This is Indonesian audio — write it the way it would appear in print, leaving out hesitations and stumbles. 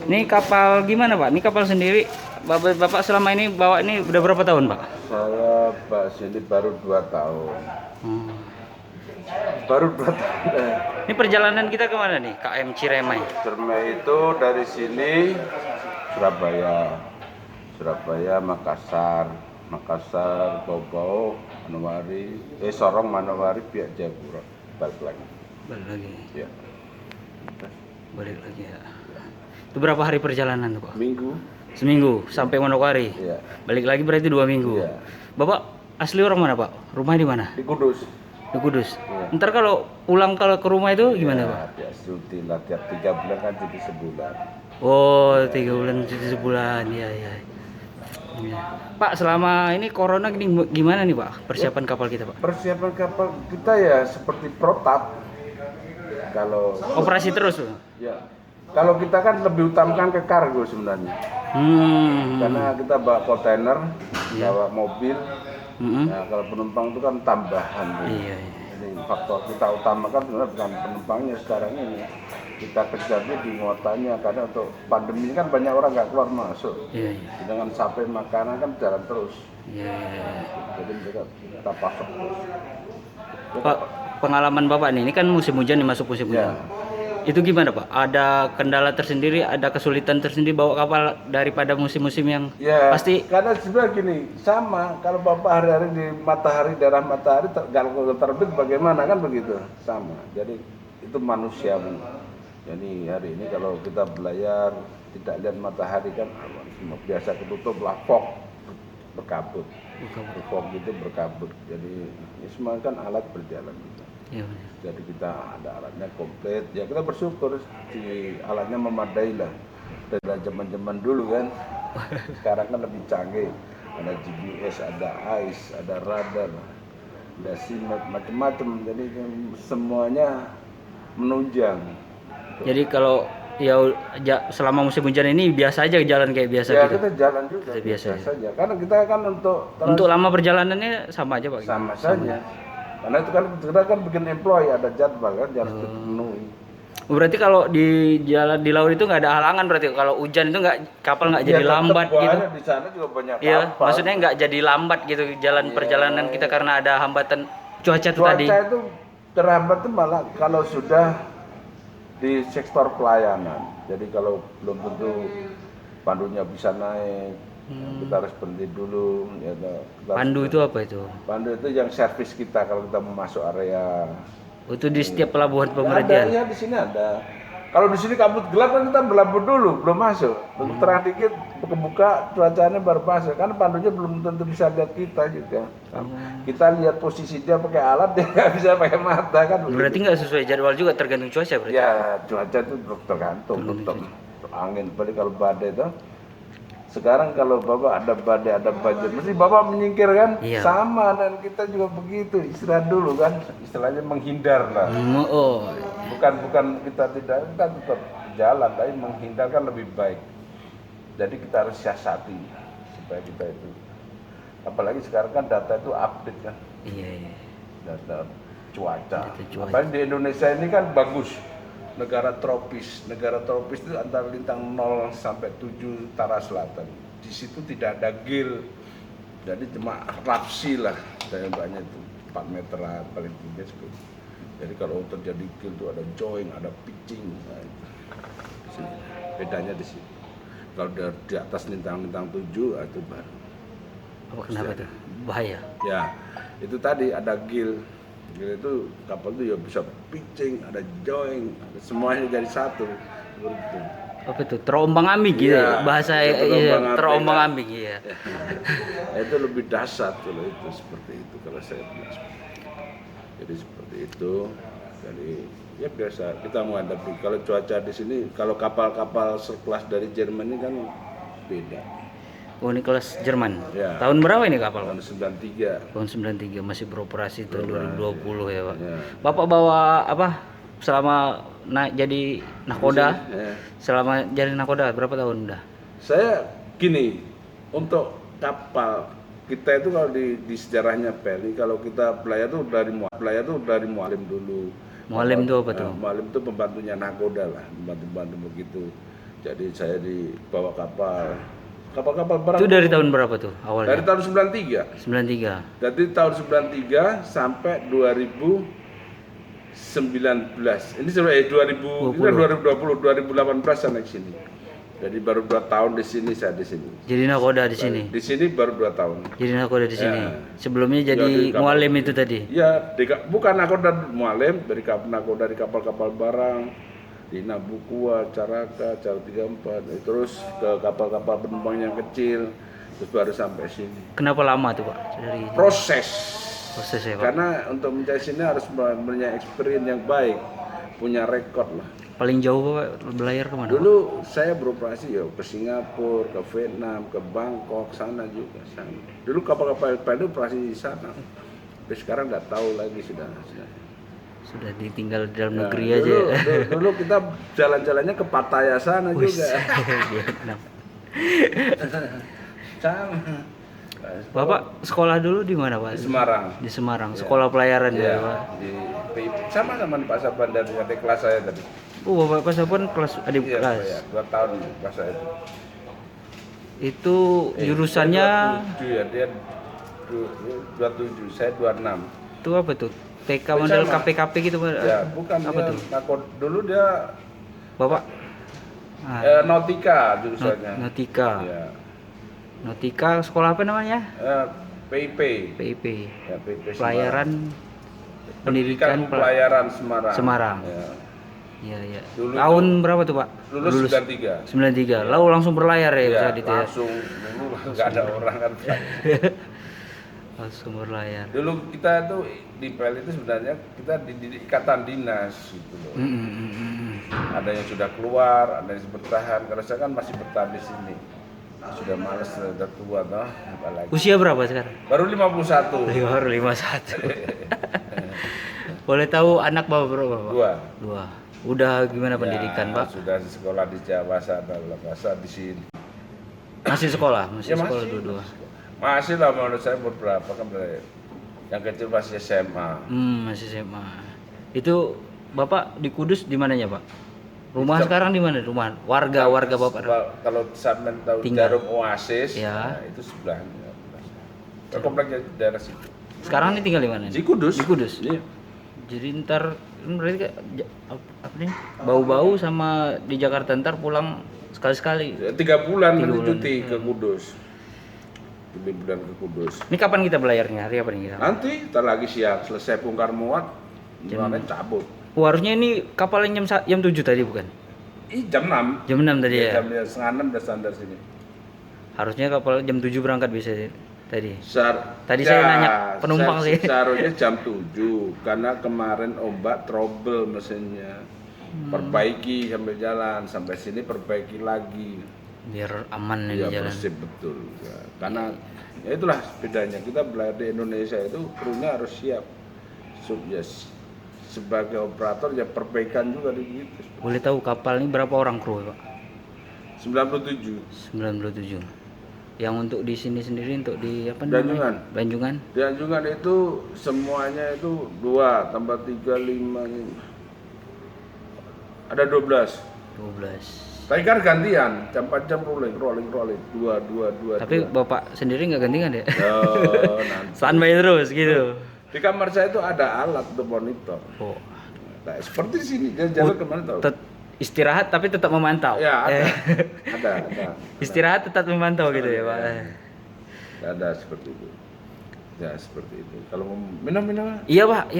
Ini kapal gimana Pak? Ini kapal sendiri. Bapak selama ini bawa ini udah berapa tahun Pak? Saya sini baru 2 tahun. Hmm. Baru 2 tahun. Ini perjalanan kita kemana nih? KM Ciremai. Ciremai itu dari sini Surabaya, Makassar, Bau-Bau, Manowari, Sorong, Manowari, pihak Jayapura, balik lagi. Balik lagi. Ya. Balik lagi ya. Itu berapa hari perjalanan tuh Pak? Minggu. Seminggu sampai Manokwari. Iya. Balik lagi berarti 2 minggu. Iya. Bapak asli orang mana Pak? Rumahnya di mana? Di Kudus. Di Kudus. Iya. Ntar kalau pulang kalau ke rumah itu gimana Pak? Ya, cuti lah tiap 3 bulan kan cuti sebulan. Oh, 3 bulan cuti sebulan. Iya, iya. Iya. Pak, selama ini corona gimana nih Pak? Persiapan kapal kita Pak? Persiapan kapal kita ya seperti protap. Kalau Operasi terus Pak? ya, kalau kita kan lebih utamakan ke kargo sebenarnya. Karena kita bawa kontainer, Iya. bawa mobil. Mm-mm. Nah, kalau penumpang itu kan tambahan. Iya, iya. Jadi faktor kita utamakan sebenarnya bukan penumpangnya sekarang ini. Kita kejarnya di muatannya karena untuk pandemi kan banyak orang nggak keluar masuk. Iya, iya. Dengan sampai makanan kan jalan terus. Iya, iya. Jadi kita pasok terus. Pak, pengalaman Bapak nih, ini kan musim hujan nih, masuk musim hujan. Ya. Itu gimana Pak? Ada kendala tersendiri, ada kesulitan tersendiri bawa kapal daripada musim-musim yang Ya, pasti? karena sebenarnya gini, sama kalau Bapak hari-hari di matahari, daerah matahari, kalau terbit bagaimana kan begitu, sama. Jadi itu manusiawi. Jadi hari ini kalau kita belayar, tidak lihat matahari kan biasa ketutup lah fog, berkabut. Fog itu berkabut. Jadi ini semua kan alat berjalan. Iya, benar. Jadi kita ada alatnya komplit, ya kita bersyukur di alatnya memadai lah. Dari zaman-zaman dulu kan, sekarang kan lebih canggih. Ada GPS, ada ICE, ada radar, ada SIMAP, macam-macam. Jadi semuanya menunjang. Jadi kalau selama musim hujan ini biasa aja jalan kayak biasa Ya gitu. kita jalan juga Kita biasa ya. saja. Karena kita kan Untuk lama perjalanannya sama aja Pak. sama saja. Karena itu kan kita kan bikin employee, ada jadwal kan harus dipenuhi. Berarti kalau di jalan di laut itu nggak ada halangan, berarti kalau hujan itu kapal nggak jadi Ya, tetap lambat gitu. banyak, di sana juga banyak Iya, kapal. maksudnya nggak jadi lambat gitu jalan perjalanan kita karena ada hambatan cuaca itu tadi. Cuaca itu terhambat itu malah kalau sudah di sektor pelayanan. Jadi kalau belum tentu pandunya bisa naik, kita harus berhenti dulu. Ya, Pandu itu apa itu? pandu itu yang servis kita kalau kita mau masuk area. Itu di setiap pelabuhan Ada, pemberhentian. ya di sini ada. Kalau di sini kabut gelap kan kita berlabuh dulu, belum masuk. Begitu terang dikit, kebuka cuacanya baru masuk. Kan pandunya belum tentu bisa lihat kita juga. Kita lihat posisi dia pakai alat, dia nggak bisa pakai mata kan. Berarti nggak sesuai jadwal juga, tergantung cuaca berarti. Ya cuaca itu tergantung. Angin, balik kalau badai itu. Sekarang kalau Bapak ada badai, ada banjir, mesti Bapak menyingkir kan? Iya. Sama, dan kita juga begitu, istirahat dulu kan, istilahnya menghindar lah. Oh, Bukan kita tetap jalan, tapi menghindar kan lebih baik. Jadi kita harus siasati supaya kita itu. Apalagi sekarang kan data itu update kan, iya, iya. data cuaca. Data cuaca. Apalagi di Indonesia ini kan bagus. Negara tropis itu antara lintang 0 sampai 7 utara selatan. Di situ tidak ada gil, jadi cuma rapsi lah, tembaknya itu 4 meteran paling tinggi seperti. Jadi kalau terjadi gil itu ada join, ada pitching. Nah, itu. Di sini. Bedanya di sini. Kalau di atas lintang 7 itu baru. Apa kenapa itu? Bahaya. Ya, itu tadi ada gil. Gil itu kapal itu ya bisa pitching, ada join, semuanya jadi satu. Begitu. Apa itu? Terombang-ambing gitu ya? Iya, Bahasa itu terombang-ambing iya. Nah, itu lebih dahsyat kalau itu seperti itu kalau saya bilang seperti itu. Jadi seperti itu. Jadi ya biasa kita menghadapi kalau cuaca di sini, kalau kapal-kapal sekelas dari Jerman ini kan beda. Oh, ini kelas Jerman. Ya. Tahun berapa ini kapal? Tahun 93. Tahun 93 masih beroperasi tahun 2020 ya Pak. Ya. Bapak bawa apa selama jadi nakoda? Ya. Selama jadi nakoda berapa tahun udah? Saya gini, untuk kapal kita itu kalau di sejarahnya Peli, kalau kita belayar tuh dari mualim dulu. Mualim itu apa tuh? Mualim itu pembantunya nakoda lah, pembantu begitu. Jadi saya dibawa kapal barang. Itu dari tahun berapa tuh awalnya? Dari tahun 93. 93. Jadi tahun 93 sampai 2019. Ini sampai 2000, ini kan 2020, 2018 saya naik sini. Jadi baru 2 tahun di sini, saya di sini. Jadi nakoda di sini. Di sini baru 2 tahun. Jadi nakoda di sini. Ya. Sebelumnya jadi mualim itu tadi. Ya, bukan nakoda mualim, nakoda dari kapal-kapal barang, di Nabukua, Caraka, Car 34, terus ke kapal-kapal penumpang yang kecil, terus baru sampai sini. Kenapa lama tuh Pak? Dari Proses prosesnya Pak. karena untuk mencari sini harus punya experience yang baik, punya rekor lah. Paling jauh Pak belayar kemana? Pak? Dulu saya beroperasi ya ke Singapura, ke Vietnam, ke Bangkok, sana juga sana. Dulu kapal-kapal itu operasi di sana. Tapi sekarang nggak tahu lagi sudah. Sudah ditinggal di dalam Ya, negeri dulu, aja. dulu kita jalan-jalannya ke Pattaya sana Wis. juga. Vietnam. Sama. Bapak sekolah dulu di mana Pak? Di Semarang. Di Semarang. Ya. Sekolah pelayaran ya Ya, Pak. di sama-sama di Pasar Bandar di adik kelas saya tadi. Oh Bapak pas pun kelas adik Iya, kelas. ya, 2 tahun di kelas saya itu. Itu jurusannya Dia 27 ya, dia 27, saya 26. itu apa tuh? TK model Sama. KPKP gitu Pak? Ya, bukan Apa dia tuh? dulu dia Bapak? Ah, Nautika jurusannya. Nautika. Ya. Nautika sekolah apa namanya? PIP. PIP. Ya, PIP Semarang. Pelayaran Pendidikan Pelayaran Semarang. Semarang. Ya. Iya, iya. Dulu Tahun berapa tuh, Pak? Lulus 93. 93. Lalu langsung berlayar ya, Ya, bisa ya? langsung dulu nggak ada orang kan. Langsung berlayar. Dulu kita tuh di PL itu sebenarnya kita di ikatan dinas gitu loh. Ada yang sudah keluar, ada yang bertahan. Kalau saya kan masih bertahan di sini. Sudah males, sudah tua toh, apalagi. Usia berapa sekarang? Baru 51. Baru 51. Boleh tahu anak Bapak berapa, Pak? Dua. Udah gimana pendidikan, Ya, Pak? sudah sekolah di Jawa sana, masa di sini. Masih sekolah, masih Ya, sekolah masih. dua-dua. Masih lah menurut saya beberapa kan yang kecil masih SMA. Masih SMA. Itu Bapak di Kudus di mananya, Pak? Rumah sekarang di mana? Rumah warga Bapak. Kalau sampean tahu Tinggal. Jarum Oasis, Ya. nah, itu sebelahnya. Komplek daerah situ. Sekarang ini tinggal di mana? Di Kudus. Di Kudus. Iya. Jadi ntar berarti kayak apa nih? Bau-bau sama di Jakarta ntar pulang sekali-sekali. Ya, 3 bulan 3 nanti bulan. cuti ke Kudus. 3 bulan ke Kudus. Ini kapan kita belayarnya? Hari apa nih kita? Nanti ntar lagi siap selesai bongkar muat, kemarin cabut. Harusnya ini kapalnya jam 7 tadi bukan? Jam 6. Jam 6 tadi ya. Jam 5:30 udah standar sini. Harusnya kapal jam 7 berangkat bisa tadi. Tadi Ya, saya nanya penumpang sih. Seharusnya jam 7 karena kemarin ombak trouble mesinnya. Perbaiki sambil jalan, sampai sini perbaiki lagi. Biar aman ini Ya jalan. bersih betul. Ya, karena ya itulah bedanya kita belayar di Indonesia itu krunya harus siap. Yes. Sebagai operator ya perbaikan juga begitu. Boleh tahu kapal ini berapa orang kru, Pak? 97. 97. Yang untuk di sini sendiri untuk di apa namanya? Banjungan. Banjungan. Di Anjungan itu semuanya itu 2 tambah 3 5 ada 12. 12. Tapi kan gantian, jam 4 jam rolling 2. Tapi Bapak sendiri nggak gantikan ya? Nanti. Standby terus gitu. Di kamar saya itu ada alat untuk monitor. Oh. Nah, seperti di sini dia jalan kemana tahu? Istirahat tapi tetap memantau. Ya, ada. Istirahat tetap memantau gitu ya, Pak. Ada seperti itu. Ya, seperti itu. Kalau mau minum. Iya, Pak.